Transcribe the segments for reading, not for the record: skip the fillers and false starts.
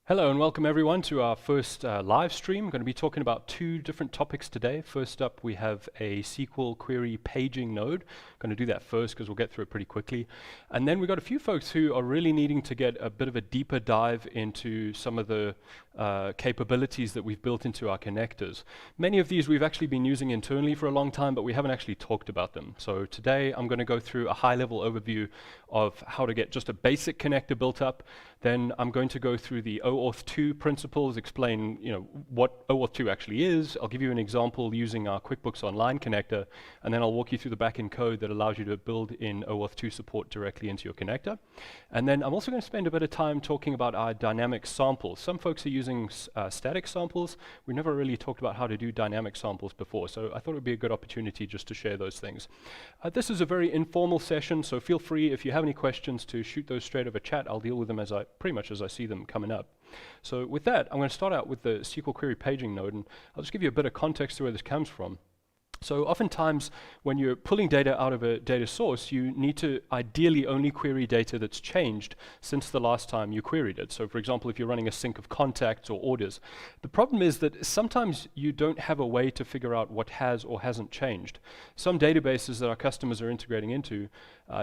Hello and welcome everyone to our first live stream. We're going to be talking about two different topics today. First up, we have a SQL Query Paging Node. I'm going to do that first because we'll get through it pretty quickly. And then we've got a few folks who are really needing to get a bit of a deeper dive into some of the capabilities that we've built into our connectors. Many of these we've actually been using internally for a long time, but we haven't actually talked about them. So today I'm going to go through a high-level overview of how to get just a basic connector built up. Then I'm going to go through the Oauth 2 principles, explain what Oauth 2 actually is. I'll give you an example using our Quickbooks Online connector, and then I'll walk you through the backend code that allows you to build in Oauth 2 support directly into your connector. And then I'm also going to spend a bit of time talking about our dynamic samples. Some folks are using static samples. We've never really talked about how to do dynamic samples before, so I thought it would be a good opportunity just to share those things. This is a very informal session, so feel free, if you have any questions, to shoot those straight over chat. I'll deal with them pretty much as I see them coming up. So with that, I'm going to start out with the SQL Query Paging Node, and I'll just give you a bit of context to where this comes from. So oftentimes, when you're pulling data out of a data source, you need to ideally only query data that's changed since the last time you queried it. So for example, if you're running a sync of contacts or orders, the problem is that sometimes you don't have a way to figure out what has or hasn't changed. Some databases that our customers are integrating into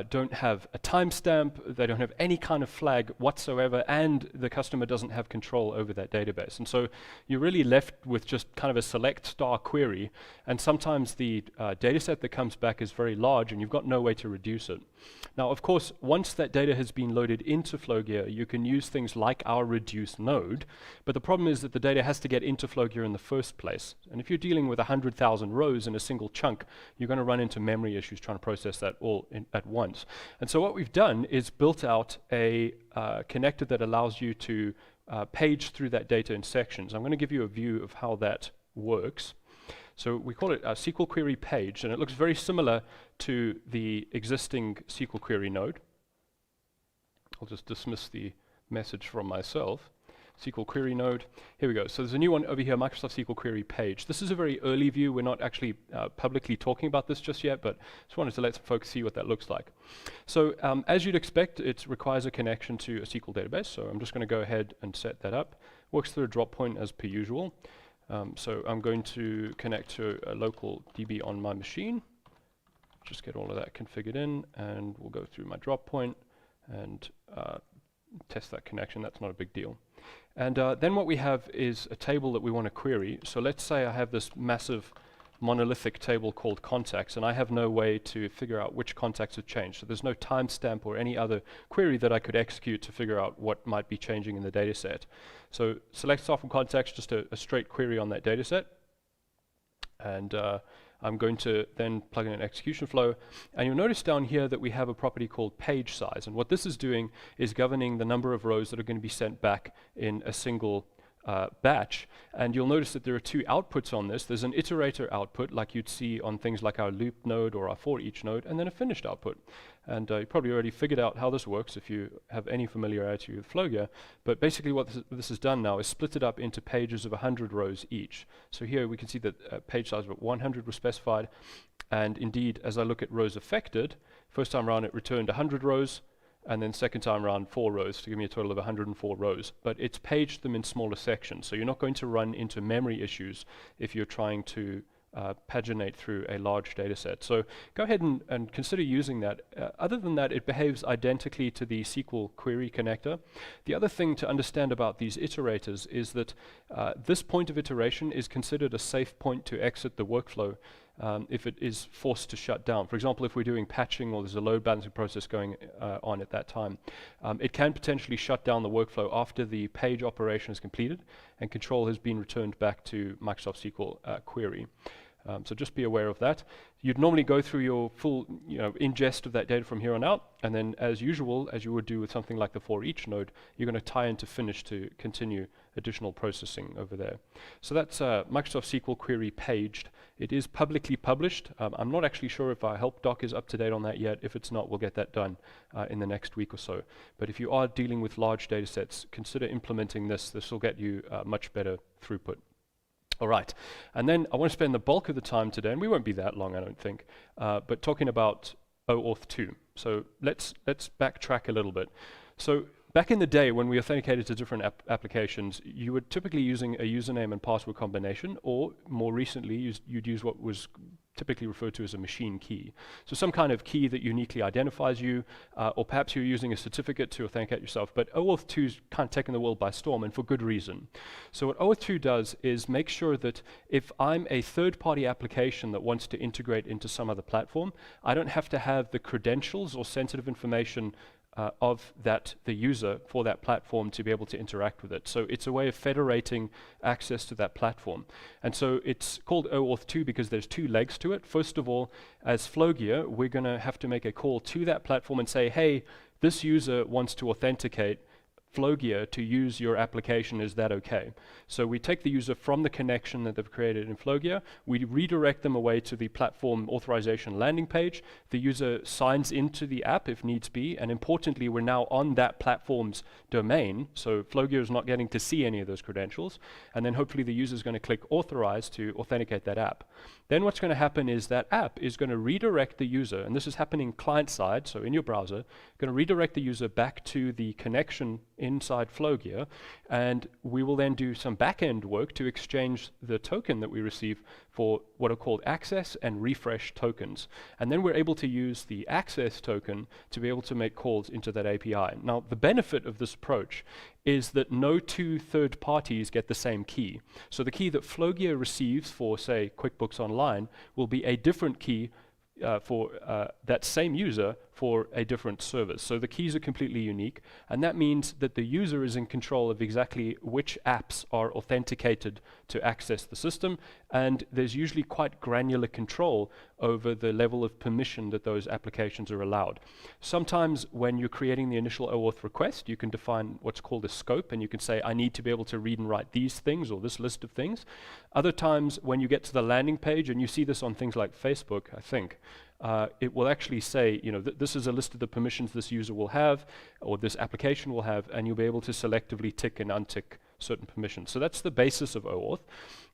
don't have a timestamp, they don't have any kind of flag whatsoever, and the customer doesn't have control over that database. And so you're really left with just kind of a select star query, and sometimes the data set that comes back is very large and you've got no way to reduce it. Now, of course, once that data has been loaded into Flowgear, you can use things like our reduce node, but the problem is that the data has to get into Flowgear in the first place. And if you're dealing with 100,000 rows in a single chunk, you're going to run into memory issues trying to process that all at once. And so what we've done is built out a connector that allows you to page through that data in sections. I'm going to give you a view of how that works. So we call it a SQL Query Page, and it looks very similar to the existing SQL Query Node. I'll just dismiss the message from myself. SQL Query Node. Here we go. So there's a new one over here, Microsoft SQL Query Page. This is a very early view. We're not actually publicly talking about this just yet, but just wanted to let some folks see what that looks like. So as you'd expect, it requires a connection to a SQL database. So I'm just going to go ahead and set that up. Works through a drop point as per usual. So I'm going to connect to a local DB on my machine. Just get all of that configured in, and we'll go through my drop point and test that connection. That's not a big deal. And then what we have is a table that we want to query. So let's say I have this massive monolithic table called contacts, and I have no way to figure out which contacts have changed. So there's no timestamp or any other query that I could execute to figure out what might be changing in the data set. So select start from contacts, just a straight query on that data set. And I'm going to then plug in an execution flow. And you'll notice down here that we have a property called page size. And what this is doing is governing the number of rows that are going to be sent back in a single batch. And you'll notice that there are two outputs on this. There's an iterator output, like you'd see on things like our loop node or our for each node, and then a finished output. And you probably already figured out how this works if you have any familiarity with Flowgear. But basically what this has done now is split it up into pages of 100 rows each. So here we can see that page size of 100 was specified. And indeed, as I look at rows affected, first time around it returned 100 rows, and then second time around 4 rows to give me a total of 104 rows. But it's paged them in smaller sections, so you're not going to run into memory issues if you're trying to paginate through a large data set. So go ahead and consider using that. Other than that, it behaves identically to the SQL query connector. The other thing to understand about these iterators is that this point of iteration is considered a safe point to exit the workflow if it is forced to shut down. For example, if we're doing patching or there's a load balancing process going on at that time, it can potentially shut down the workflow after the page operation is completed and control has been returned back to Microsoft SQL query. So just be aware of that. You'd normally go through your full ingest of that data from here on out, and then as usual, as you would do with something like the for each node, you're going to tie into finish to continue additional processing over there. So that's Microsoft SQL Query Paged. It is publicly published. I'm not actually sure if our help doc is up to date on that yet. If it's not, we'll get that done in the next week or so. But if you are dealing with large data sets, consider implementing this. This will get you much better throughput. All right, and then I want to spend the bulk of the time today, and we won't be that long, I don't think, but talking about Oauth 2. So let's backtrack a little bit. So back in the day when we authenticated to different applications, you were typically using a username and password combination, or more recently, you'd use what was typically referred to as a machine key. So some kind of key that uniquely identifies you, or perhaps you're using a certificate to authenticate yourself. But OAuth 2's kind of taken the world by storm, and for good reason. So what OAuth 2 does is make sure that if I'm a third-party application that wants to integrate into some other platform, I don't have to have the credentials or sensitive information of the user for that platform to be able to interact with it. So it's a way of federating access to that platform. And so it's called OAuth 2 because there's two legs to it. First of all, as Flowgear, we're going to have to make a call to that platform and say, hey, this user wants to authenticate Flowgear to use your application, is that okay? So we take the user from the connection that they've created in Flowgear, we redirect them away to the platform authorization landing page, the user signs into the app if needs be, and importantly, we're now on that platform's domain, so Flowgear is not getting to see any of those credentials, and then hopefully the user is going to click authorize to authenticate that app. Then what's going to happen is that app is going to redirect the user, and this is happening client side, so in your browser, going to redirect the user back to the connection inside Flowgear, and we will then do some back-end work to exchange the token that we receive for what are called access and refresh tokens. And then we're able to use the access token to be able to make calls into that API. Now, the benefit of this approach is that no two third parties get the same key. So the key that Flowgear receives for, say, Quickbooks Online will be a different key for that same user for a different service. So the keys are completely unique, and that means that the user is in control of exactly which apps are authenticated to access the system, and there's usually quite granular control over the level of permission that those applications are allowed. Sometimes when you're creating the initial OAuth request, you can define what's called a scope, and you can say, I need to be able to read and write these things or this list of things. Other times when you get to the landing page, and you see this on things like Facebook, I think, it will actually say, you know, this is a list of the permissions this user will have, or this application will have, and you'll be able to selectively tick and untick certain permissions. So that's the basis of OAuth.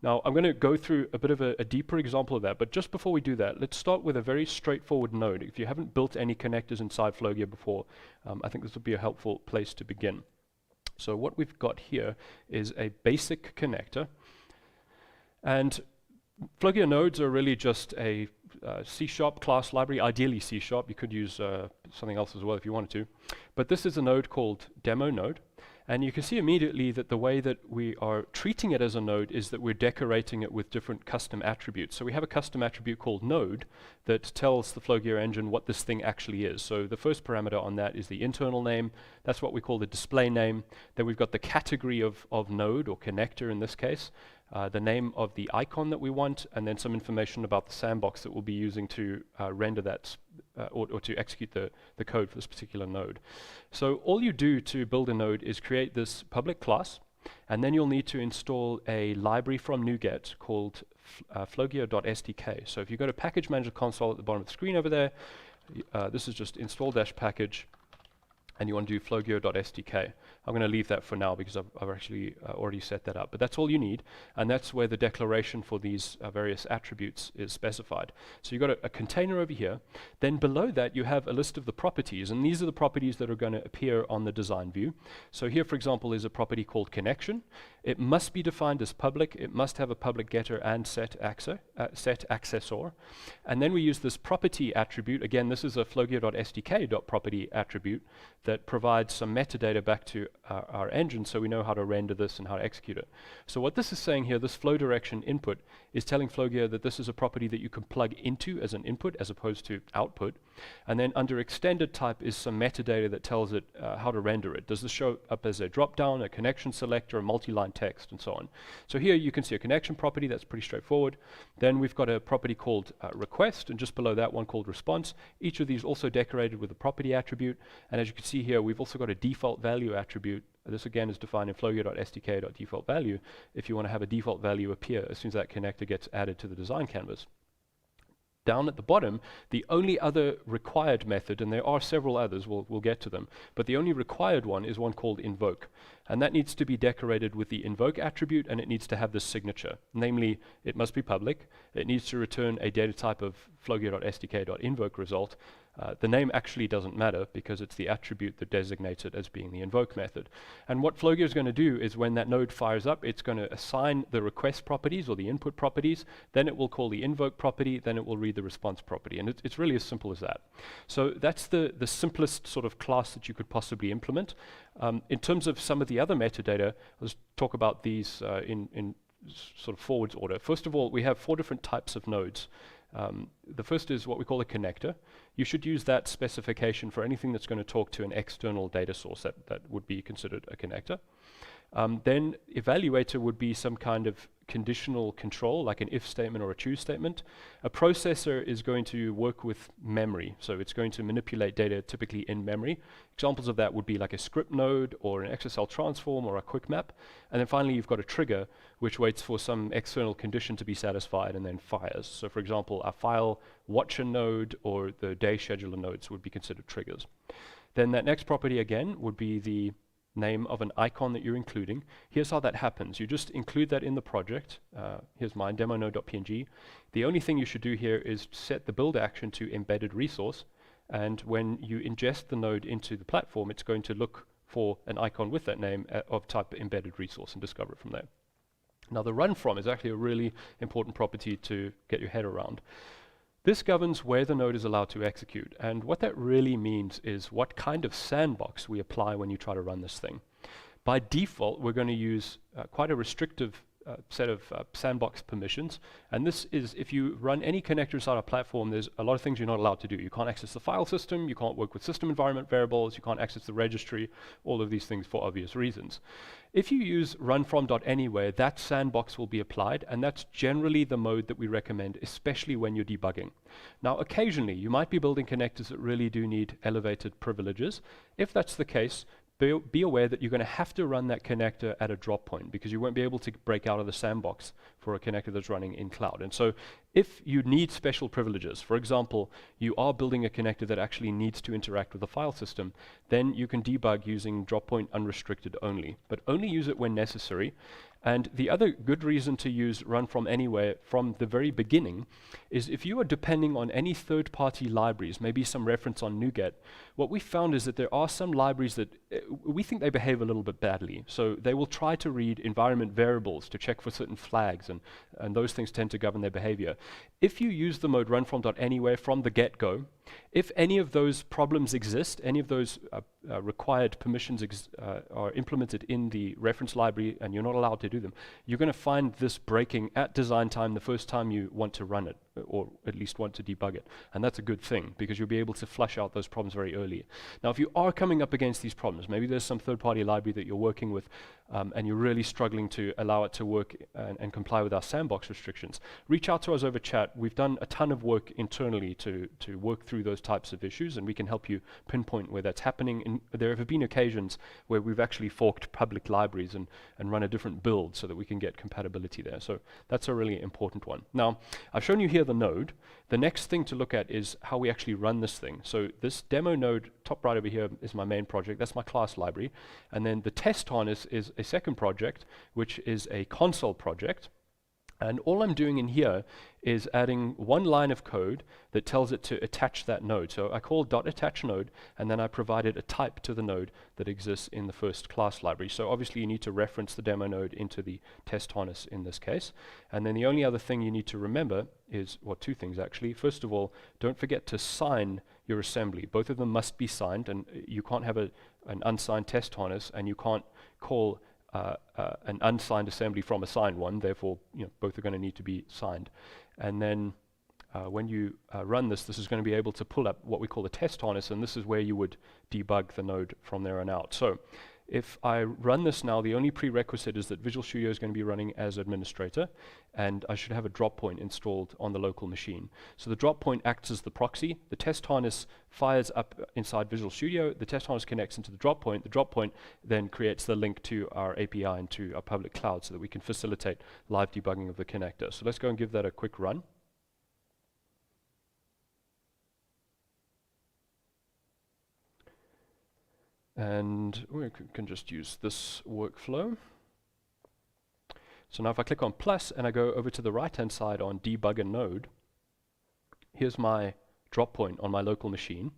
Now, I'm going to go through a bit of a deeper example of that, but just before we do that, let's start with a very straightforward node. If you haven't built any connectors inside Flowgear before, I think this would be a helpful place to begin. So what we've got here is a basic connector, and Flowgear nodes are really just a C# class library, ideally C#. You could use something else as well if you wanted to. But this is a node called demo node. And you can see immediately that the way that we are treating it as a node is that we're decorating it with different custom attributes. So we have a custom attribute called node that tells the Flowgear engine what this thing actually is. So the first parameter on that is the internal name. That's what we call the display name. Then we've got the category of node, or connector in this case, the name of the icon that we want, and then some information about the sandbox that we'll be using to render that or to execute the code for this particular node. So all you do to build a node is create this public class, and then you'll need to install a library from NuGet called flowgear.sdk. So if you go to Package Manager console at the bottom of the screen over there, this is just install-package, and you want to do flowgear.sdk. I'm going to leave that for now because I've actually already set that up. But that's all you need, and that's where the declaration for these various attributes is specified. So you've got a container over here. Then below that, you have a list of the properties, and these are the properties that are going to appear on the design view. So here, for example, is a property called connection. It must be defined as public. It must have a public getter and set accessor. And then we use this property attribute. Again, this is a flowgear.sdk.property attribute that provides some metadata back to our engine, so we know how to render this and how to execute it. So what this is saying here, this flow direction input, is telling Flowgear that this is a property that you can plug into as an input as opposed to output. And then under extended type is some metadata that tells it how to render it. Does this show up as a drop-down, a connection selector, a multi-line text, and so on. So here you can see a connection property. That's pretty straightforward. Then we've got a property called request, and just below that one called response. Each of these also decorated with a property attribute. And as you can see here, we've also got a default value attribute. This again is defined in flowgear.sdk.defaultValue if you want to have a default value appear as soon as that connector gets added to the design canvas. Down at the bottom, the only other required method, and there are several others, we'll get to them, but the only required one is one called invoke. And that needs to be decorated with the invoke attribute, and it needs to have this signature. Namely, it must be public, it needs to return a data type of flowgear.sdk.invoke result, The name actually doesn't matter because it's the attribute that designates it as being the invoke method. And what Flowgear is going to do is when that node fires up, it's going to assign the request properties or the input properties, then it will call the invoke property, then it will read the response property. And it's really as simple as that. So that's the simplest sort of class that you could possibly implement. In terms of some of the other metadata, let's talk about these in sort of forwards order. First of all, we have 4 different types of nodes. The first is what we call a connector. You should use that specification for anything that's going to talk to an external data source that would be considered a connector. Then evaluator would be some kind of conditional control, like an if statement or a choose statement. A processor is going to work with memory, so it's going to manipulate data typically in memory. Examples of that would be like a script node or an XSL transform or a quick map. And then finally you've got a trigger, which waits for some external condition to be satisfied and then fires. So for example, a file watcher node or the day scheduler nodes would be considered triggers. Then that next property again would be the name of an icon that you're including. Here's how that happens. You just include that in the project. Here's mine, demo-node.png. The only thing you should do here is set the build action to embedded resource, and when you ingest the node into the platform, it's going to look for an icon with that name of type embedded resource and discover it from there. Now the run from is actually a really important property to get your head around. This governs where the node is allowed to execute, and what that really means is what kind of sandbox we apply when you try to run this thing. By default, we're going to use quite a restrictive set of sandbox permissions, and this is if you run any connector inside our platform, there's a lot of things you're not allowed to do. You can't access the file system, you can't work with system environment variables, you can't access the registry, all of these things for obvious reasons. If you use runfrom.anywhere, that sandbox will be applied, and that's generally the mode that we recommend, especially when you're debugging. Now, occasionally, you might be building connectors that really do need elevated privileges. If that's the case, be aware that you're going to have to run that connector at a drop point because you won't be able to break out of the sandbox for a connector that's running in cloud. And so if you need special privileges, for example, you are building a connector that actually needs to interact with the file system, then you can debug using drop point unrestricted only, but only use it when necessary. And the other good reason to use run from anywhere from the very beginning is if you are depending on any third-party libraries, maybe some reference on NuGet, what we found is that there are some libraries that we think they behave a little bit badly. So they will try to read environment variables to check for certain flags, and those things tend to govern their behavior. If you use the mode runfrom.anywhere from the get-go, if any of those problems exist, any of those required permissions are implemented in the reference library and you're not allowed to do them, you're going to find this breaking at design time the first time you want to run it, or at least want to debug it. And that's a good thing because you'll be able to flush out those problems very early. Now, if you are coming up against these problems, maybe there's some third-party library that you're working with and you're really struggling to allow it to work and comply with our sandbox restrictions, reach out to us over chat. We've done a ton of work internally to work through those types of issues, and we can help you pinpoint where that's happening. And there have been occasions where we've actually forked public libraries and run a different build so that we can get compatibility there. So that's a really important one. Now, I've shown you here the node. The next thing to look at is how we actually run this thing. So this demo node, top right over here, is my main project. That's my class library. And then the test harness is a second project, which is a console project. And all I'm doing in here is adding one line of code that tells it to attach that node. So I call .attach node, and then I provided a type to the node that exists in the first class library. So obviously you need to reference the demo node into the test harness in this case. And then the only other thing you need to remember is, well, 2 things actually. First of all, don't forget to sign your assembly. Both of them must be signed, and you can't have an unsigned test harness, and you can't call an unsigned assembly from a signed one. Therefore, both are going to need to be signed. And then when you run this, this is going to be able to pull up what we call the test harness, and this is where you would debug the node from there on out. So if I run this now, the only prerequisite is that Visual Studio is going to be running as administrator, and I should have a drop point installed on the local machine. So the drop point acts as the proxy. The test harness fires up inside Visual Studio. The test harness connects into the drop point. The drop point then creates the link to our API and to our public cloud so that we can facilitate live debugging of the connector. So let's go and give that a quick run. And we can just use this workflow. So now if I click on plus and I go over to the right-hand side on debug a node, here's my drop point on my local machine.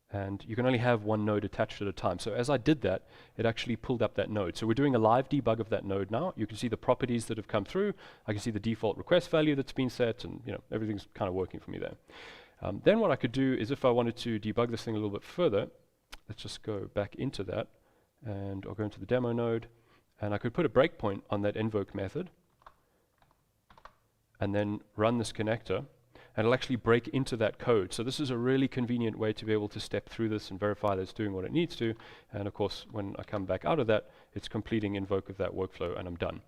And you can only have one node attached at a time. So as I did that, it actually pulled up that node. So we're doing a live debug of that node now. You can see the properties that have come through. I can see the default request value that's been set, and everything's kind of working for me there. Then what I could do is, if I wanted to debug this thing a little bit further, let's just go back into that, and I'll go into the demo node, and I could put a breakpoint on that invoke method, and then run this connector, and it'll actually break into that code. So this is a really convenient way to be able to step through this and verify that it's doing what it needs to. And of course, when I come back out of that, it's completing invoke of that workflow, and I'm done.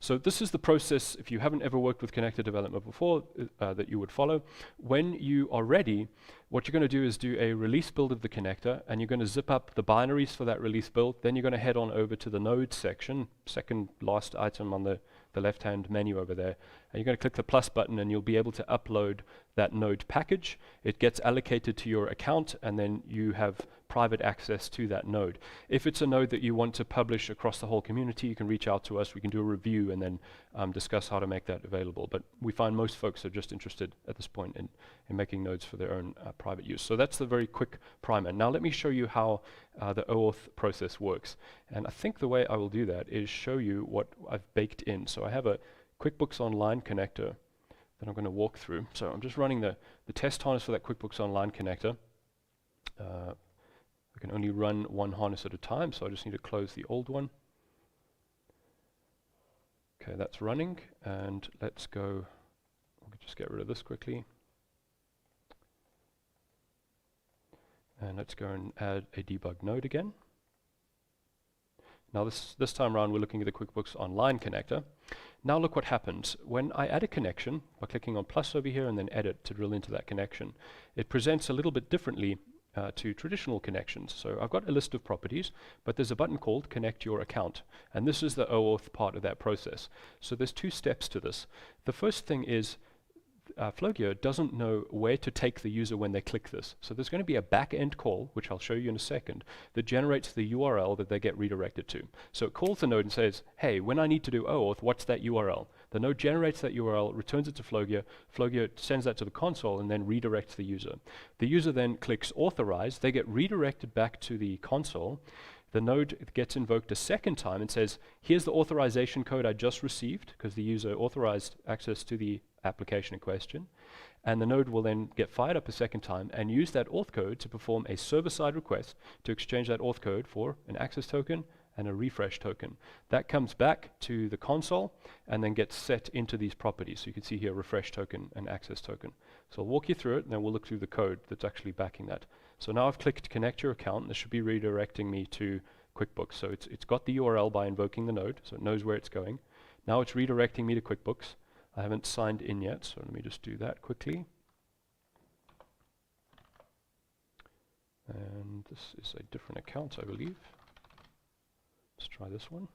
So this is the process, if you haven't ever worked with connector development before, that you would follow. When you are ready, what you're going to do is do a release build of the connector, and you're going to zip up the binaries for that release build. Then you're going to head on over to the node section, second last item on the left-hand menu over there. And you're going to click the plus button, and you'll be able to upload that node package. It gets allocated to your account, and then you have private access to that node. If it's a node that you want to publish across the whole community, you can reach out to us. We can do a review and then discuss how to make that available. But we find most folks are just interested at this point in making nodes for their own private use. So that's the very quick primer. Now let me show you how the Oauth process works. And I think the way I will do that is show you what I've baked in. So I have a Quickbooks Online connector that I'm going to walk through. So I'm just running the test harness for that Quickbooks Online connector. I can only run one harness at a time, so I just need to close the old one. Okay, that's running, and let's go, we'll just get rid of this quickly. And let's go and add a debug node again. Now this time around, we're looking at the Quickbooks Online connector. Now look what happens. When I add a connection, by clicking on plus over here and then edit to drill into that connection, it presents a little bit differently to traditional connections. So I've got a list of properties, but there's a button called Connect Your Account. And this is the Oauth part of that process. So there's two steps to this. The first thing is Flowgear doesn't know where to take the user when they click this. So there's going to be a back-end call, which I'll show you in a second, that generates the URL that they get redirected to. So it calls the node and says, hey, when I need to do Oauth, what's that URL? The node generates that URL, returns it to Flowgear. Flowgear sends that to the console and then redirects the user. The user then clicks authorize. They get redirected back to the console. The node gets invoked a second time and says, here's the authorization code I just received, because the user authorized access to the application in question. And the node will then get fired up a second time and use that auth code to perform a server-side request to exchange that auth code for an access token and a refresh token. That comes back to the console and then gets set into these properties. So you can see here refresh token and access token. So I'll walk you through it, and then we'll look through the code that's actually backing that. So now I've clicked connect your account. This should be redirecting me to QuickBooks. So it's got the URL by invoking the node, so it knows where it's going. Now it's redirecting me to QuickBooks. I haven't signed in yet, so let me just do that quickly. And this is a different account, I believe. Let's try this one.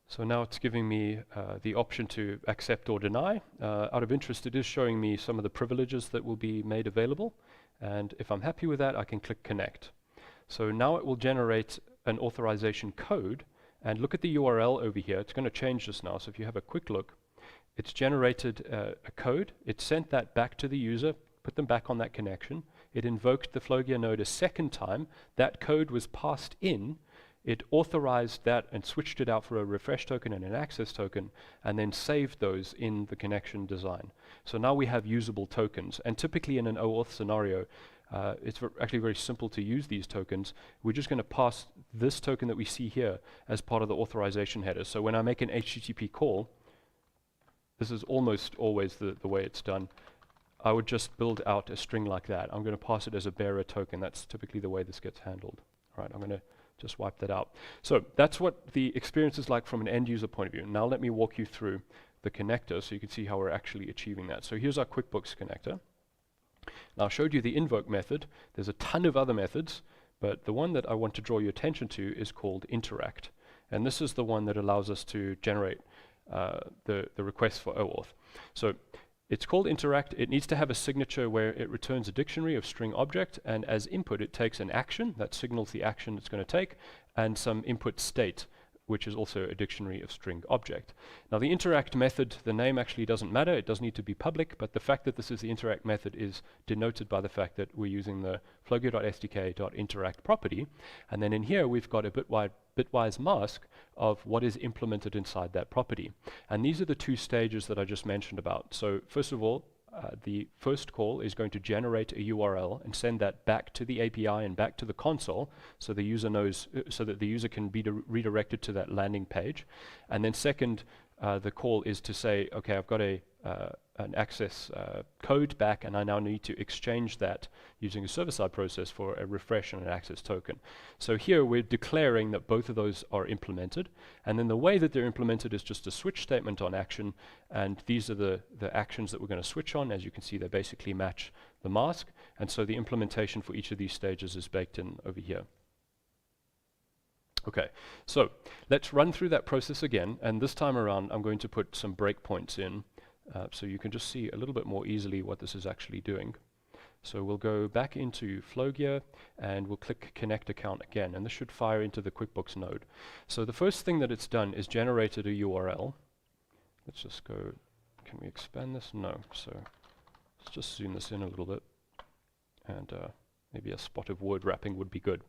So now it's giving me the option to accept or deny. Out of interest, it is showing me some of the privileges that will be made available. And if I'm happy with that, I can click connect. So now it will generate an authorization code. And look at the URL over here. It's going to change this now. So if you have a quick look, it's generated a code. It sent that back to the user, put them back on that connection. It invoked the Flowgear node a second time. That code was passed in. It authorized that and switched it out for a refresh token and an access token, and then saved those in the connection design. So now we have usable tokens. And typically in an Oauth scenario, it's actually very simple to use these tokens. We're just going to pass this token that we see here as part of the authorization header. So when I make an HTTP call, this is almost always the way it's done. I would just build out a string like that. I'm going to pass it as a bearer token. That's typically the way this gets handled. All right, I'm going to just wipe that out. So that's what the experience is like from an end user point of view. Now let me walk you through the connector so you can see how we're actually achieving that. So here's our QuickBooks connector. Now I showed you the invoke method. There's a ton of other methods, but the one that I want to draw your attention to is called interact. And this is the one that allows us to generate the request for Oauth. So it's called interact. It needs to have a signature where it returns a dictionary of string object, and as input it takes an action that signals the action it's going to take, and some input state, which is also a dictionary of string object. Now the interact method, the name actually doesn't matter, it doesn't need to be public, but the fact that this is the interact method is denoted by the fact that we're using the flowgear.stk.interact property, and then in here we've got a bitwise mask of what is implemented inside that property. And these are the two stages that I just mentioned about. So first of all, the first call is going to generate a URL and send that back to the API and back to the console, so the user knows, so that the user can be redirected to that landing page. And then second, the call is to say, okay, I've got an access code back, and I now need to exchange that using a server-side process for a refresh and an access token. So here we're declaring that both of those are implemented, and then the way that they're implemented is just a switch statement on action, and these are the actions that we're going to switch on. As you can see, they basically match the mask, and so the implementation for each of these stages is baked in over here. Okay, so let's run through that process again, and this time around I'm going to put some breakpoints in so you can just see a little bit more easily what this is actually doing. So we'll go back into Flowgear and we'll click Connect Account again, and this should fire into the Quickbooks node. So the first thing that it's done is generated a URL. Let's just go, can we expand this? No, so let's just zoom this in a little bit, and maybe a spot of word wrapping would be good.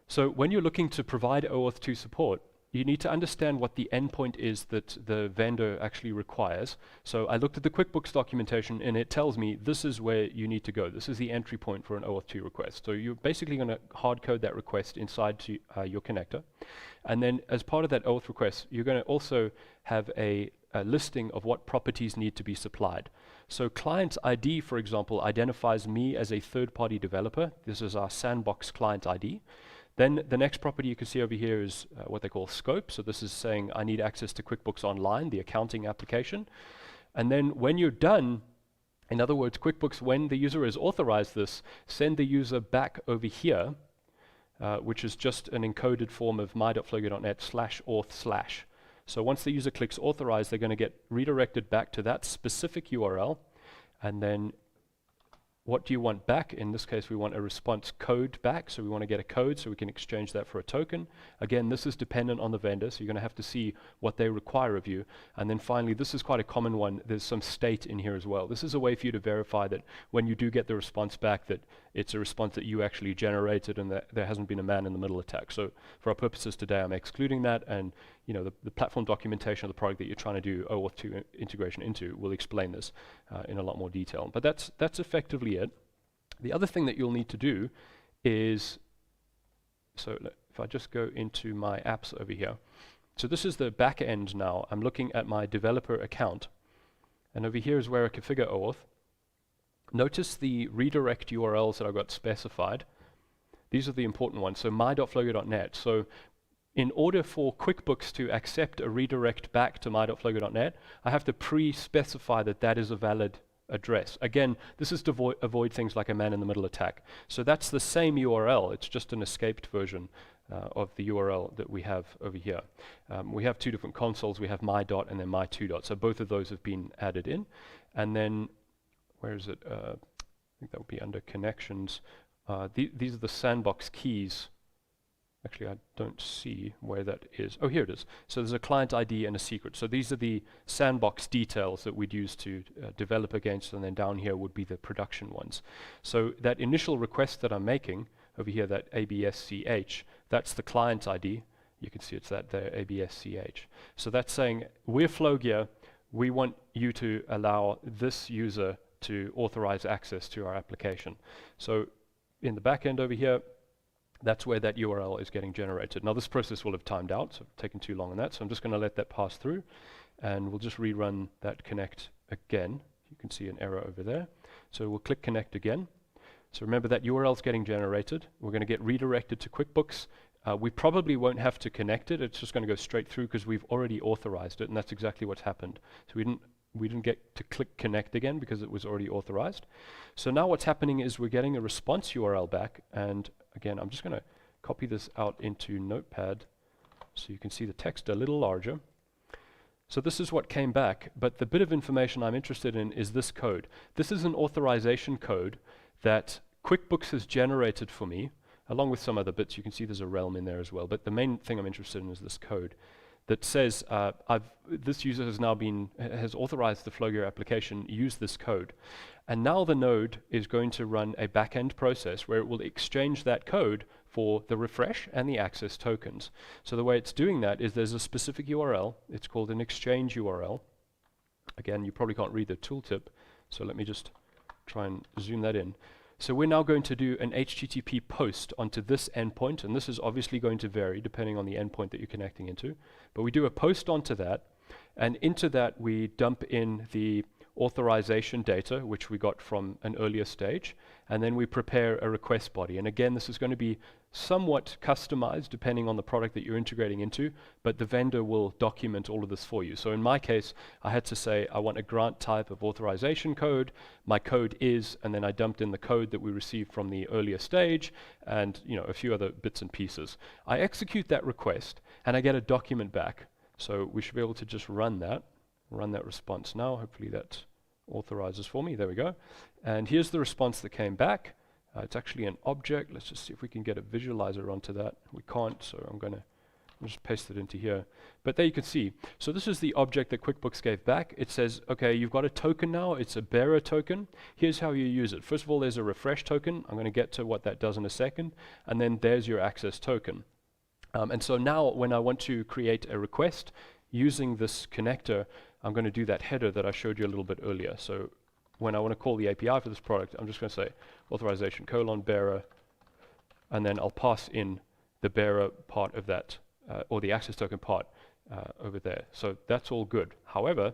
So when you're looking to provide OAuth 2 support, you need to understand what the endpoint is that the vendor actually requires. So I looked at the Quickbooks documentation, and it tells me this is where you need to go. This is the entry point for an OAuth 2 request. So you're basically going to hard code that request inside to your connector. And then as part of that OAuth request, you're going to also have a listing of what properties need to be supplied. So client ID, for example, identifies me as a third-party developer. This is our sandbox client ID. Then the next property you can see over here is what they call scope. So this is saying I need access to QuickBooks Online, the accounting application. And then when you're done, in other words, QuickBooks, when the user has authorized this, send the user back over here, which is just an encoded form of my.flowgear.net/auth/. So once the user clicks authorize, they're going to get redirected back to that specific URL, and then what do you want back? In this case, we want a response code back, so we want to get a code so we can exchange that for a token. Again, this is dependent on the vendor, so you're going to have to see what they require of you. And then finally, this is quite a common one, there's some state in here as well. This is a way for you to verify that when you do get the response back, that it's a response that you actually generated and that there hasn't been a man-in-the-middle attack. So for our purposes today, I'm excluding that, and you know, the platform documentation of the product that you're trying to do OAuth 2 integration into will explain this in a lot more detail. But that's effectively it. The other thing that you'll need to do is, so if I just go into my apps over here, so this is the back end now. I'm looking at my developer account, and over here is where I configure OAuth. Notice the redirect URLs that I've got specified. These are the important ones, so my.flowgear.net. So in order for QuickBooks to accept a redirect back to my.flowgear.net, I have to pre-specify that that is a valid address. Again, this is to avoid things like a man-in-the-middle attack. So that's the same URL, it's just an escaped version of the URL that we have over here. We have two different consoles, we have my dot and then my two dot, so both of those have been added in. And then, where is it? I think that would be under connections. These are the sandbox keys. Actually, I don't see where that is. Oh, here it is. So there's a client ID and a secret. So these are the sandbox details that we'd use to develop against, and then down here would be the production ones. So that initial request that I'm making over here, that ABSCH, that's the client ID. You can see it's that there, ABSCH. So that's saying, we're Flowgear, we want you to allow this user to authorize access to our application. So in the back end over here, that's where that URL is getting generated. Now this process will have timed out, so I've taken too long on that, so I'm just going to let that pass through, and we'll just rerun that connect again. You can see an error over there. So we'll click connect again. So remember that URL is getting generated. We're going to get redirected to QuickBooks. We probably won't have to connect it, it's just going to go straight through because we've already authorized it, and that's exactly what's happened. So we didn't get to click connect again because it was already authorized. So now what's happening is we're getting a response URL back, and again, I'm just going to copy this out into Notepad so you can see the text a little larger. So this is what came back, but the bit of information I'm interested in is this code. This is an authorization code that QuickBooks has generated for me. along with some other bits. You can see there's a realm in there as well. But the main thing I'm interested in is this code that says this user has authorized the Flowgear application use this code. And now the node is going to run a back-end process where it will exchange that code for the refresh and the access tokens. So the way it's doing that is there's a specific URL. It's called an exchange URL. Again, you probably can't read the tooltip, so let me just try and zoom that in. So we're now going to do an HTTP post onto this endpoint, and this is obviously going to vary depending on the endpoint that you're connecting into. But we do a post onto that, and into that we dump in the authorization data, which we got from an earlier stage, and then we prepare a request body. And again, this is going to be somewhat customized depending on the product that you're integrating into, but the vendor will document all of this for you. So in my case, I had to say I want a grant type of authorization code, my code is, and then I dumped in the code that we received from the earlier stage, and a few other bits and pieces. I execute that request, and I get a document back. So we should be able to just run that response now. Hopefully that authorizes for me. There we go. And here's the response that came back. It's actually an object. Let's just see if we can get a visualizer onto that. We can't, so I'll just paste it into here. But there you can see. So this is the object that QuickBooks gave back. It says, okay, you've got a token now. It's a bearer token. Here's how you use it. First of all, there's a refresh token. I'm going to get to what that does in a second. And then there's your access token. And so now when I want to create a request using this connector, I'm going to do that header that I showed you a little bit earlier. So when I want to call the API for this product, I'm just going to say authorization : bearer, and then I'll pass in the bearer part of that, or the access token part over there. So that's all good. However,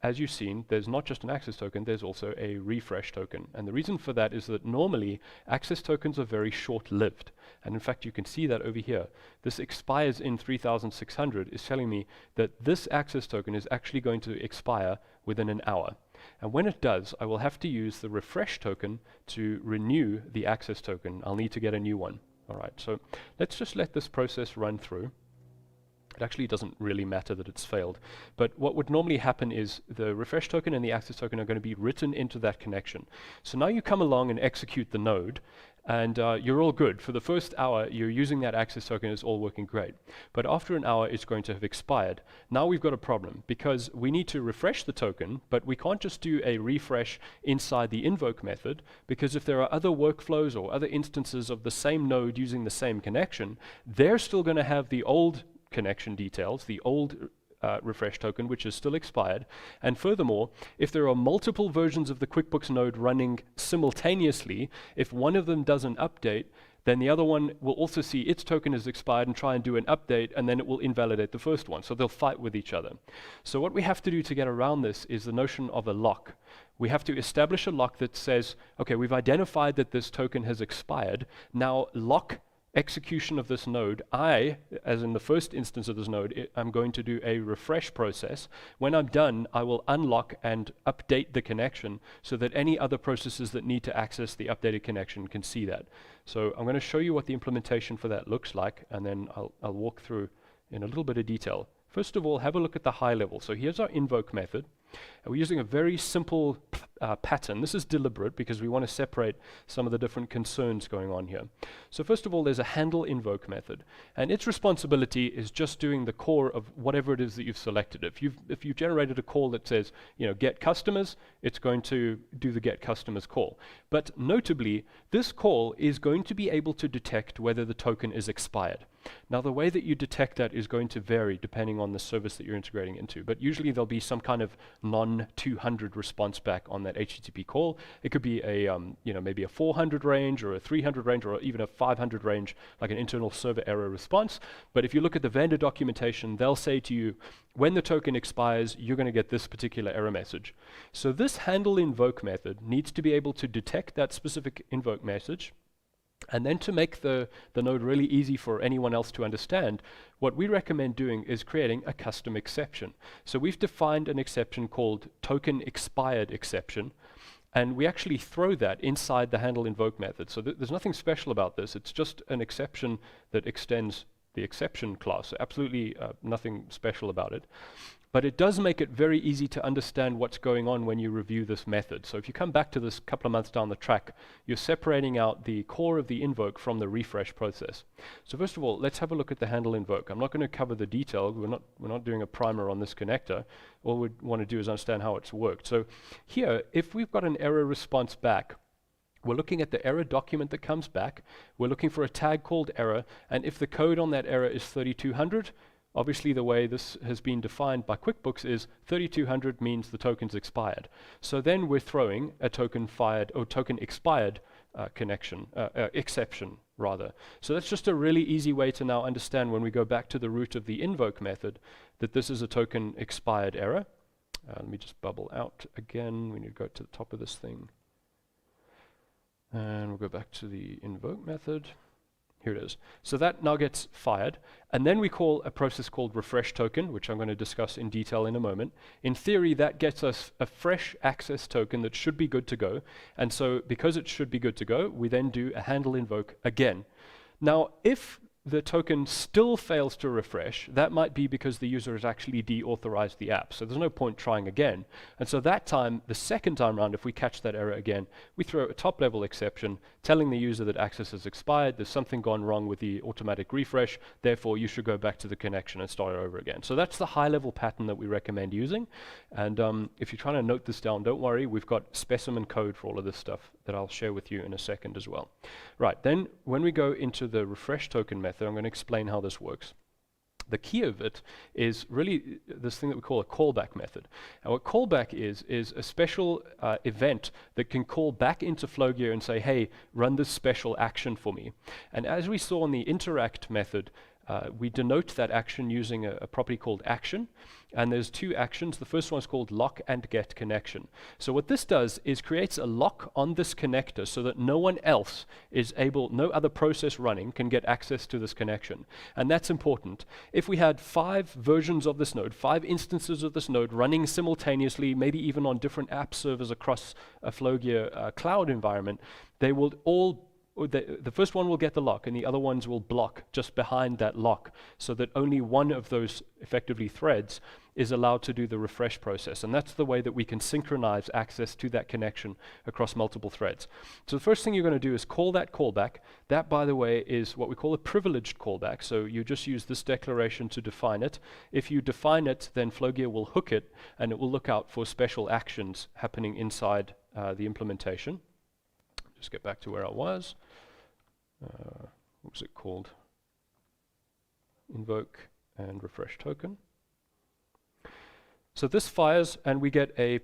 as you've seen, there's not just an access token, there's also a refresh token. And the reason for that is that normally access tokens are very short-lived. And in fact, you can see that over here. This expires in 3600 is telling me that this access token is actually going to expire within an hour. And when it does, I will have to use the refresh token to renew the access token. I'll need to get a new one. All right, so let's just let this process run through. It actually doesn't really matter that it's failed. But what would normally happen is the refresh token and the access token are going to be written into that connection. So now you come along and execute the node, and you're all good. For the first hour, you're using that access token, it's all working great. But after an hour, it's going to have expired. Now we've got a problem, because we need to refresh the token, but we can't just do a refresh inside the invoke method, because if there are other workflows or other instances of the same node using the same connection, they're still going to have the old connection details, the old refresh token, which is still expired. And furthermore, if there are multiple versions of the QuickBooks node running simultaneously, if one of them does an update, then the other one will also see its token is expired and try and do an update, and then it will invalidate the first one. So they'll fight with each other. So what we have to do to get around this is the notion of a lock. We have to establish a lock that says, okay, we've identified that this token has expired. Now lock execution of this node. I, as in the first instance of this node, I'm going to do a refresh process. When I'm done, I will unlock and update the connection so that any other processes that need to access the updated connection can see that. So I'm going to show you what the implementation for that looks like, and then I'll walk through in a little bit of detail. First of all, have a look at the high level. So here's our invoke method. We're using a very simple pattern. This is deliberate because we want to separate some of the different concerns going on here. So first of all, there's a handle invoke method, and its responsibility is just doing the core of whatever it is that you've selected. If you've generated a call that says, get customers, it's going to do the get customers call. But notably, this call is going to be able to detect whether the token is expired. Now, the way that you detect that is going to vary depending on the service that you're integrating into, but usually there'll be some kind of non-200 response back on that HTTP call. It could be a, maybe a 400 range or a 300 range or even a 500 range, like an internal server error response. But if you look at the vendor documentation, they'll say to you, when the token expires, you're going to get this particular error message. So this handle invoke method needs to be able to detect that specific invoke message. And then to make the node really easy for anyone else to understand, what we recommend doing is creating a custom exception. So we've defined an exception called token expired exception, and we actually throw that inside the handle invoke method. So there's nothing special about this. It's just an exception that extends the exception class. So absolutely nothing special about it. But it does make it very easy to understand what's going on when you review this method. So if you come back to this couple of months down the track, you're separating out the core of the invoke from the refresh process. So first of all, let's have a look at the handle invoke. I'm not going to cover the detail. We're not doing a primer on this connector. All we want to do is understand how it's worked. So here, if we've got an error response back, we're looking at the error document that comes back. We're looking for a tag called error. And if the code on that error is 3200, obviously the way this has been defined by Quickbooks is 3200 means the token's expired. So then we're throwing a token fired or token expired exception rather. So that's just a really easy way to now understand when we go back to the root of the invoke method that this is a token expired error. Let me just bubble out again. We need to go to the top of this thing. And we'll go back to the invoke method. Here it is. So that now gets fired. And then we call a process called refresh token, which I'm going to discuss in detail in a moment. In theory, that gets us a fresh access token that should be good to go. And so because it should be good to go, we then do a handle invoke again. Now, if the token still fails to refresh, that might be because the user has actually deauthorized the app. So there's no point trying again. And so that time, the second time around, if we catch that error again, we throw a top level exception telling the user that access has expired, there's something gone wrong with the automatic refresh, therefore you should go back to the connection and start over again. So that's the high level pattern that we recommend using. And if you're trying to note this down, don't worry, we've got specimen code for all of this stuff that I'll share with you in a second as well. Right, then when we go into the refresh token method, I'm going to explain how this works. The key of it is really this thing that we call a callback method. And what callback is a special event that can call back into Flowgear and say, hey, run this special action for me. And as we saw in the interact method, we denote that action using a property called action. And there's two actions. The first one is called lock and get connection. So what this does is creates a lock on this connector so that no one else is able, no other process running can get access to this connection. And that's important. If we had 5 versions of this node, 5 instances of this node running simultaneously, maybe even on different app servers across a Flowgear cloud environment, they will all the first one will get the lock and the other ones will block just behind that lock so that only one of those effectively threads is allowed to do the refresh process. And that's the way that we can synchronize access to that connection across multiple threads. So the first thing you're going to do is call that callback. That, by the way, is what we call a privileged callback. So you just use this declaration to define it. If you define it, then Flowgear will hook it and it will look out for special actions happening inside the implementation. Just get back to where I was. What was it called? Invoke and refresh token. So this fires and we get a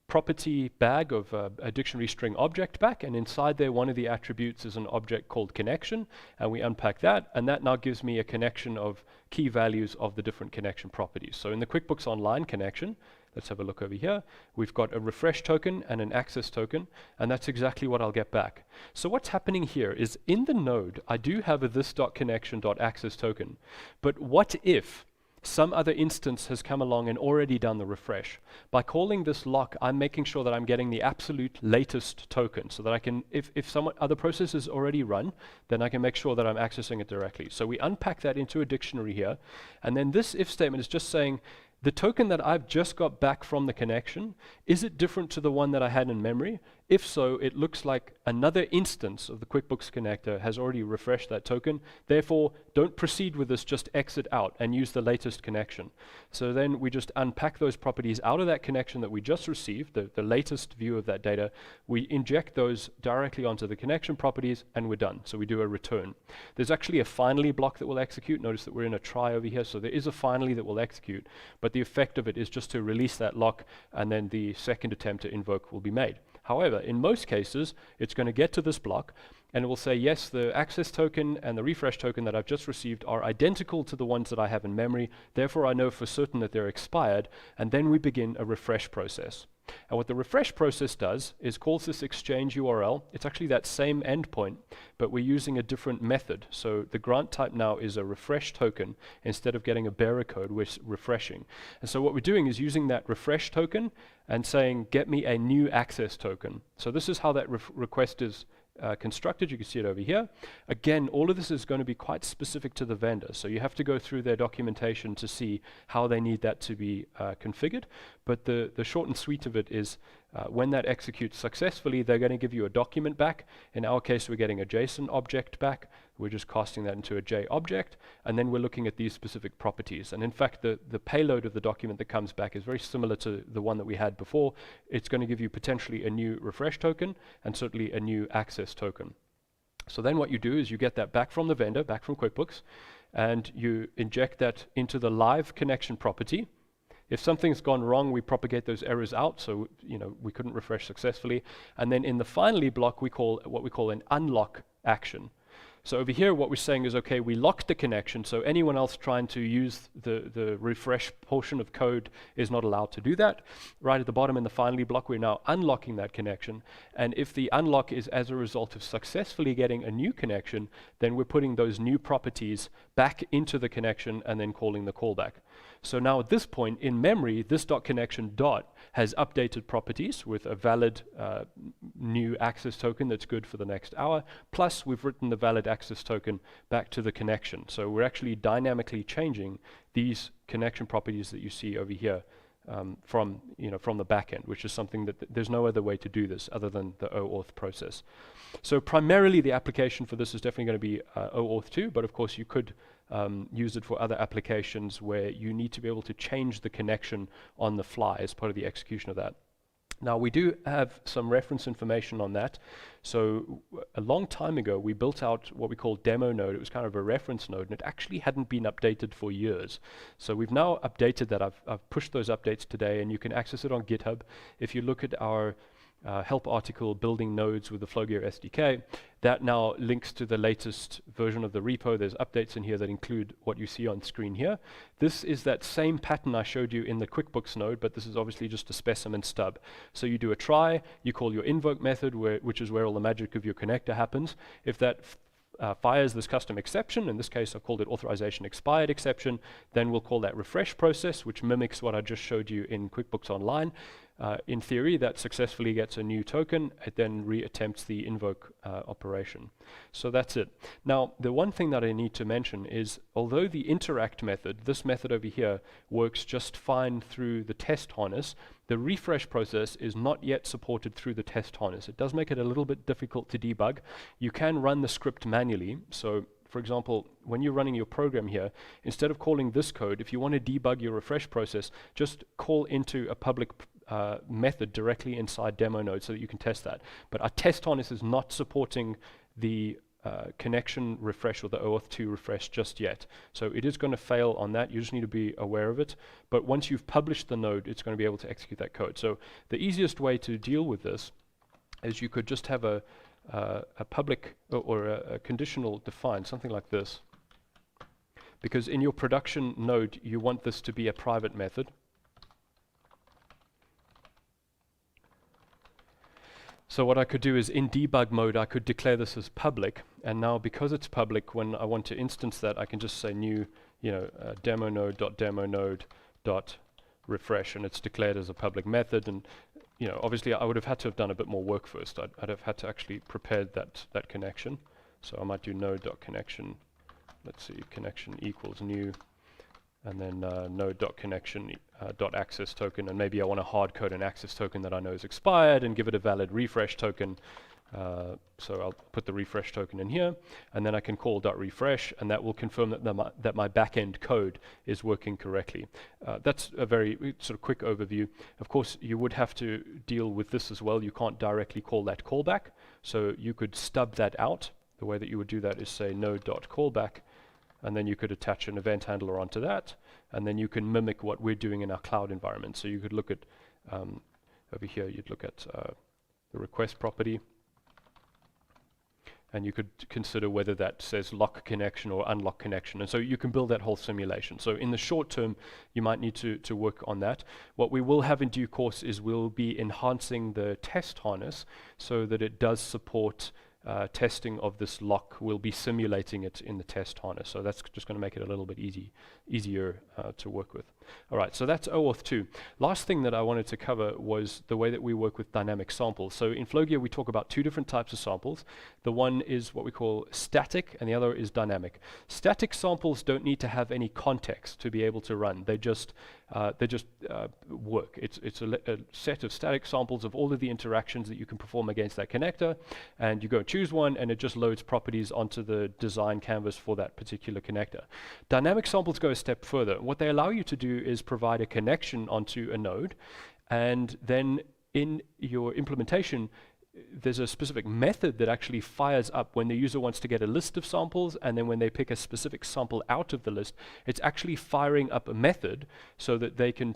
property bag of a dictionary string object back, and inside there one of the attributes is an object called connection, and we unpack that, and that now gives me a connection of key values of the different connection properties. So in the QuickBooks Online connection, let's have a look over here. We've got a refresh token and an access token, and that's exactly what I'll get back. So what's happening here is in the node, I do have a this.connection.access token, but what if some other instance has come along and already done the refresh? By calling this lock, I'm making sure that I'm getting the absolute latest token so that I can, if some other process is already run, then I can make sure that I'm accessing it directly. So we unpack that into a dictionary here, and then this if statement is just saying, the token that I've just got back from the connection, is it different to the one that I had in memory? If so, it looks like another instance of the QuickBooks connector has already refreshed that token. Therefore, don't proceed with this, just exit out and use the latest connection. So then we just unpack those properties out of that connection that we just received, the latest view of that data. We inject those directly onto the connection properties and we're done. So we do a return. There's actually a finally block that will execute. Notice that we're in a try over here. So there is a finally that will execute, but the effect of it is just to release that lock and then the second attempt to invoke will be made. However, in most cases, it's going to get to this block and it will say, yes, the access token and the refresh token that I've just received are identical to the ones that I have in memory. Therefore, I know for certain that they're expired. And then we begin a refresh process. And what the refresh process does is calls this exchange URL. It's actually that same endpoint, but we're using a different method. So the grant type now is a refresh token. Instead of getting a bearer code, we're refreshing. And so what we're doing is using that refresh token and saying, get me a new access token. So this is how that request is constructed. You can see it over here. Again, all of this is going to be quite specific to the vendor, so you have to go through their documentation to see how they need that to be configured. But the short and sweet of it is when that executes successfully, they're going to give you a document back. In our case, we're getting a JSON object back. We're just casting that into a J object, and then we're looking at these specific properties. And in fact, the payload of the document that comes back is very similar to the one that we had before. It's going to give you potentially a new refresh token and certainly a new access token. So then what you do is you get that back from the vendor, back from QuickBooks, and you inject that into the live connection property. If something's gone wrong, we propagate those errors out, so we couldn't refresh successfully. And then in the finally block, we call what we call an unlock action. So over here, what we're saying is, okay, we locked the connection, so anyone else trying to use the refresh portion of code is not allowed to do that. Right at the bottom in the finally block, we're now unlocking that connection. And if the unlock is as a result of successfully getting a new connection, then we're putting those new properties back into the connection and then calling the callback. So now at this point, in memory, this .connection dot has updated properties with a valid new access token that's good for the next hour, plus we've written the valid access token back to the connection. So we're actually dynamically changing these connection properties that you see over here from the back end, which is something that there's no other way to do this other than the Oauth process. So primarily the application for this is definitely going to be Oauth 2, but of course you could use it for other applications where you need to be able to change the connection on the fly as part of the execution of that. Now we do have some reference information on that. So a long time ago we built out what we call demo node. It was kind of a reference node, and it actually hadn't been updated for years. So we've now updated that. I've pushed those updates today, and you can access it on GitHub. If you look at our help article, Building Nodes with the Flowgear SDK, that now links to the latest version of the repo. There's updates in here that include what you see on screen here. This is that same pattern I showed you in the Quickbooks node, but this is obviously just a specimen stub. So you do a try, you call your invoke method, which is where all the magic of your connector happens. If that fires this custom exception, in this case I've called it authorization expired exception, then we'll call that refresh process, which mimics what I just showed you in QuickBooks Online. In theory, that successfully gets a new token. It then re-attempts the invoke operation. So that's it. Now, the one thing that I need to mention is, although the interact method, this method over here, works just fine through the test harness, the refresh process is not yet supported through the test harness. It does make it a little bit difficult to debug. You can run the script manually. So for example, when you're running your program here, instead of calling this code, if you want to debug your refresh process, just call into a public method directly inside demo node so that you can test that. But our test harness is not supporting the connection refresh or the Oauth 2 refresh just yet. So it is going to fail on that. You just need to be aware of it. But once you've published the node, it's going to be able to execute that code. So the easiest way to deal with this is you could just have a public or a conditional defined, something like this. Because in your production node, you want this to be a private method. So what I could do is in debug mode, I could declare this as public. And now because it's public, when I want to instance that, I can just say new, demo node.refresh, and it's declared as a public method. And obviously I would have had to have done a bit more work first. I'd have had to actually prepare that connection. So I might do node.connection. Let's see, connection equals new, and then node.connection .access token, and maybe I want to hard code an access token that I know is expired and give it a valid refresh token. So I'll put the refresh token in here, and then I can call .refresh, and that will confirm that my backend code is working correctly. That's a very sort of quick overview. Of course, you would have to deal with this as well. You can't directly call that callback, so you could stub that out. The way that you would do that is say node.callback, and then you could attach an event handler onto that, and then you can mimic what we're doing in our cloud environment. So you could look at, over here, you'd look at the request property, and you could consider whether that says lock connection or unlock connection. And so you can build that whole simulation. So in the short term, you might need to work on that. What we will have in due course is we'll be enhancing the test harness so that it does support testing of this lock. We'll be simulating it in the test harness. So that's just going to make it a little bit easier to work with. All right, so that's OAuth 2. Last thing that I wanted to cover was the way that we work with dynamic samples. So in Flowgear, we talk about two different types of samples. The one is what we call static, and the other is dynamic. Static samples don't need to have any context to be able to run. They just work. It's a set of static samples of all of the interactions that you can perform against that connector, and you go and choose one, and it just loads properties onto the design canvas for that particular connector. Dynamic samples go a step further. What they allow you to do is provide a connection onto a node, and then in your implementation there's a specific method that actually fires up when the user wants to get a list of samples, and then when they pick a specific sample out of the list, it's actually firing up a method so that they can,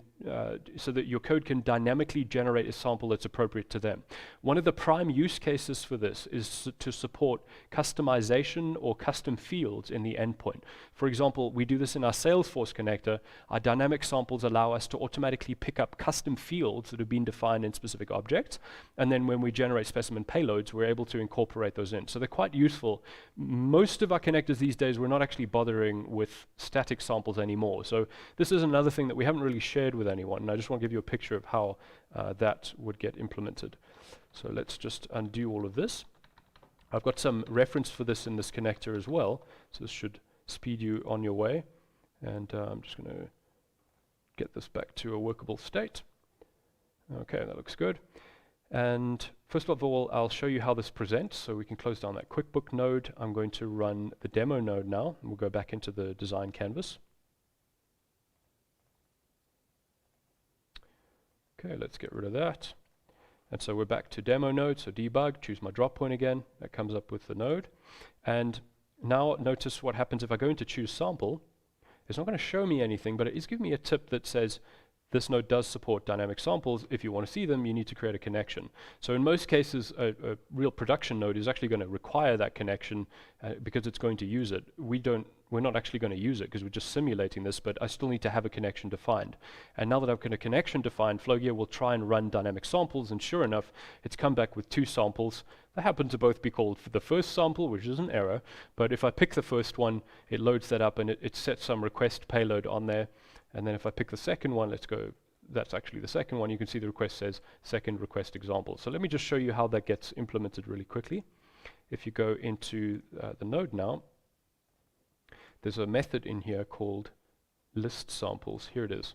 so that your code can dynamically generate a sample that's appropriate to them. One of the prime use cases for this is to support customization or custom fields in the endpoint. For example, we do this in our Salesforce connector. Our dynamic samples allow us to automatically pick up custom fields that have been defined in specific objects, and then when we generate specimen payloads, we're able to incorporate those in. So they're quite useful. Most of our connectors these days, we're not actually bothering with static samples anymore. So this is another thing that we haven't really shared with anyone, and I just want to give you a picture of how that would get implemented. So let's just undo all of this. I've got some reference for this in this connector as well, so this should speed you on your way. And I'm just going to get this back to a workable state. Okay, that looks good. And first of all, I'll show you how this presents, so we can close down that Quickbook node. I'm going to run the demo node now, and we'll go back into the design canvas. Okay, let's get rid of that. And so we're back to demo node, so debug, choose my drop point again. That comes up with the node. And now notice what happens if I go into choose sample. It's not going to show me anything, but it is giving me a tip that says, this node does support dynamic samples. If you want to see them, you need to create a connection. So in most cases, a real production node is actually going to require that connection because it's going to use it. We're not actually going to use it because we're just simulating this, but I still need to have a connection defined. And now that I've got a connection defined, Flowgear will try and run dynamic samples, and sure enough, it's come back with two samples. They happen to both be called for the first sample, which is an error, but if I pick the first one, it loads that up and it sets some request payload on there. And then if I pick the second one, let's go, that's actually the second one, you can see the request says second request example. So let me just show you how that gets implemented really quickly. If you go into the node now, there's a method in here called list samples. Here it is.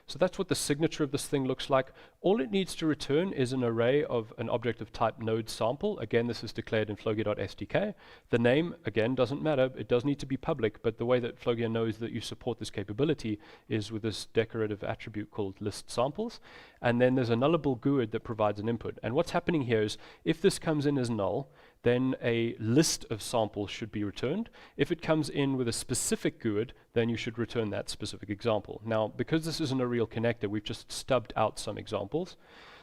So that's what the signature of this thing looks like. All it needs to return is an array of an object of type node sample. Again, this is declared in Flowgear.sdk. The name, again, doesn't matter. It does need to be public, but the way that Flowgear knows that you support this capability is with this decorative attribute called list samples. And then there's a nullable GUID that provides an input. And what's happening here is if this comes in as null, then a list of samples should be returned. If it comes in with a specific GUID, then you should return that specific example. Now, because this isn't a real connector, we've just stubbed out some examples.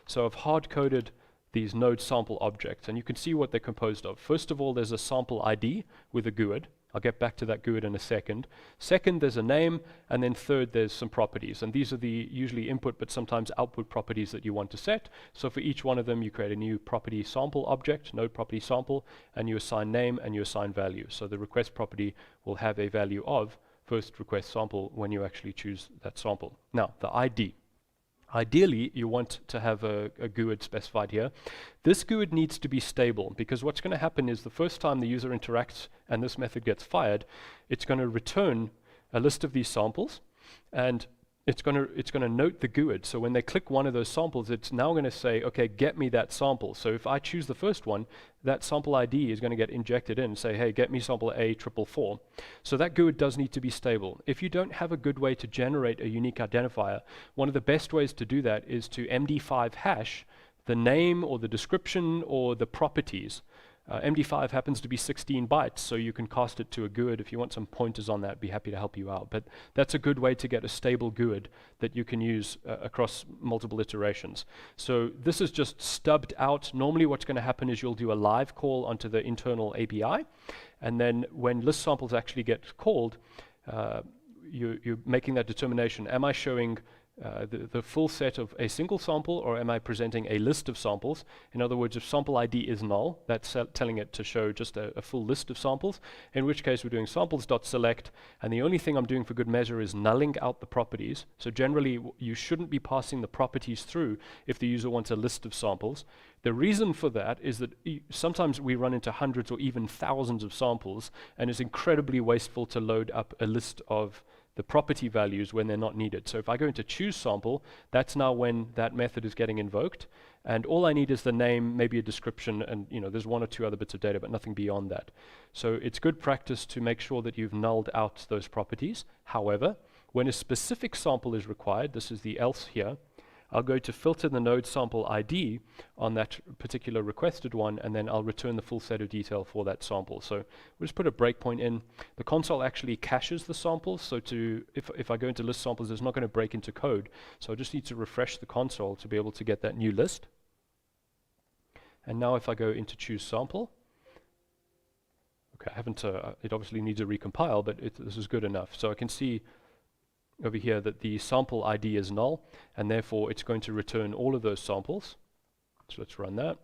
So I've hard-coded these node sample objects, and you can see what they're composed of. First of all, there's a sample ID with a GUID. I'll get back to that GUID in a second. Second, there's a name, and then third, there's some properties. And these are the usually input, but sometimes output properties that you want to set. So for each one of them, you create a new property sample object, node property sample, and you assign name and you assign value. So the request property will have a value of first request sample when you actually choose that sample. Now, the ID. Ideally, you want to have a GUID specified here. This GUID needs to be stable, because what's going to happen is the first time the user interacts and this method gets fired, it's going to return a list of these samples, and it's going to note the GUID. So when they click one of those samples, it's now going to say, okay, get me that sample. So if I choose the first one, that sample ID is going to get injected in and say, hey, get me sample A444. So that GUID does need to be stable. If you don't have a good way to generate a unique identifier, one of the best ways to do that is to MD5 hash the name or the description or the properties. MD5 happens to be 16 bytes, so you can cast it to a GUID. If you want some pointers on that, be happy to help you out. But that's a good way to get a stable GUID that you can use across multiple iterations. So this is just stubbed out. Normally what's going to happen is you'll do a live call onto the internal API, and then when list samples actually get called, you're making that determination. Am I showing the full set of a single sample, or am I presenting a list of samples? In other words, if sample ID is null, that's telling it to show just a full list of samples, in which case we're doing samples.select, and the only thing I'm doing for good measure is nulling out the properties. So generally, you shouldn't be passing the properties through if the user wants a list of samples. The reason for that is that sometimes we run into hundreds or even thousands of samples, and it's incredibly wasteful to load up a list of the property values when they're not needed. So if I go into choose sample, that's now when that method is getting invoked, and all I need is the name, maybe a description, and there's one or two other bits of data, but nothing beyond that. So it's good practice to make sure that you've nulled out those properties. However, when a specific sample is required, this is the else here, I'll go to filter the node sample ID on that particular requested one, and then I'll return the full set of detail for that sample. So we'll just put a breakpoint in. The console actually caches the samples, so if I go into list samples, it's not going to break into code. So I just need to refresh the console to be able to get that new list. And now if I go into choose sample, okay, I haven't, it obviously needs a recompile, but this is good enough. So I can see over here that the sample ID is null, and therefore it's going to return all of those samples. So let's run that.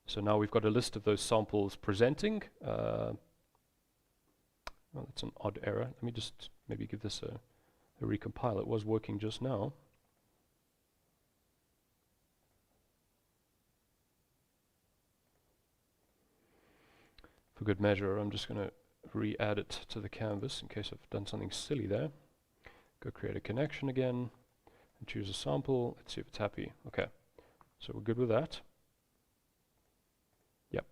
So now we've got a list of those samples presenting. Well, that's an odd error. Let me just maybe give this a recompile. It was working just now. For good measure, I'm just going to re-add it to the canvas in case I've done something silly there. Go create a connection again and choose a sample. Let's see if it's happy. Okay, so we're good with that. Yep.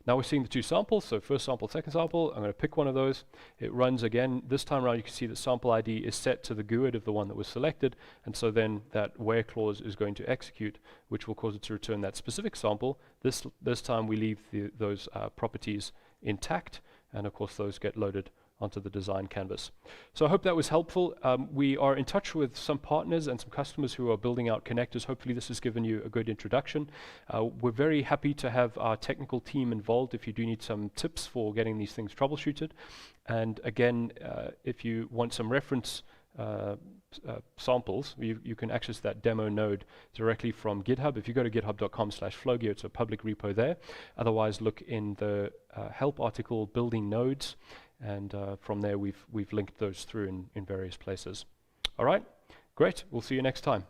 Now we're seeing the two samples, so first sample, second sample. I'm going to pick one of those. It runs again. This time around you can see the sample ID is set to the GUID of the one that was selected, and so then that where clause is going to execute, which will cause it to return that specific sample. This time we leave those properties intact, and of course those get loaded onto the design canvas. So I hope that was helpful. We are in touch with some partners and some customers who are building out connectors. Hopefully this has given you a good introduction. We're very happy to have our technical team involved if you do need some tips for getting these things troubleshooted. And again, if you want some reference samples, you can access that demo node directly from GitHub. If you go to github.com/Flowgear, it's a public repo there. Otherwise, look in the help article, Building Nodes, and from there we've linked those through in various places. All right, great. We'll see you next time.